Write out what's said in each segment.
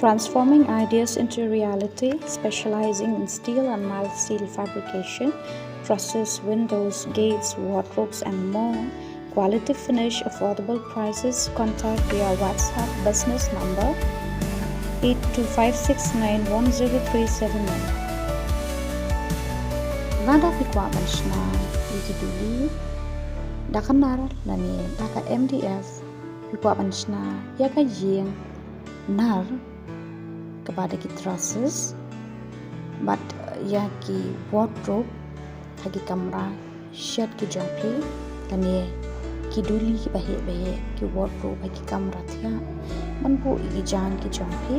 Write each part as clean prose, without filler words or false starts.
transforming ideas into reality, specializing in steel and mild steel fabrication, trusses, windows, gates, wardrobes, and more. Quality finish, affordable prices. Contact via WhatsApp business number 8256910379. Lada pikwa shna ikiduli dakanar lani daka MDF pikwa shna yaka yeng nar kepada ki trusses but yaki wardrobe hagi kamera shed ki jampi lani kiduli ki bahe ki wardrobe hagi kamera thia manpu igi jang ki jampi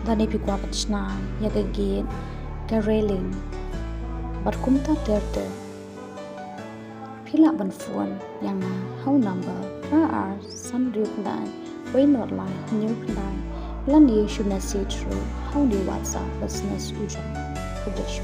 lani pikwa shna yaka gate ka railing berkumta terde pila banfuan yang hau number ra san riu kdai wei not line new kdai lan ye shuna see through how di WhatsApp business ujang udesho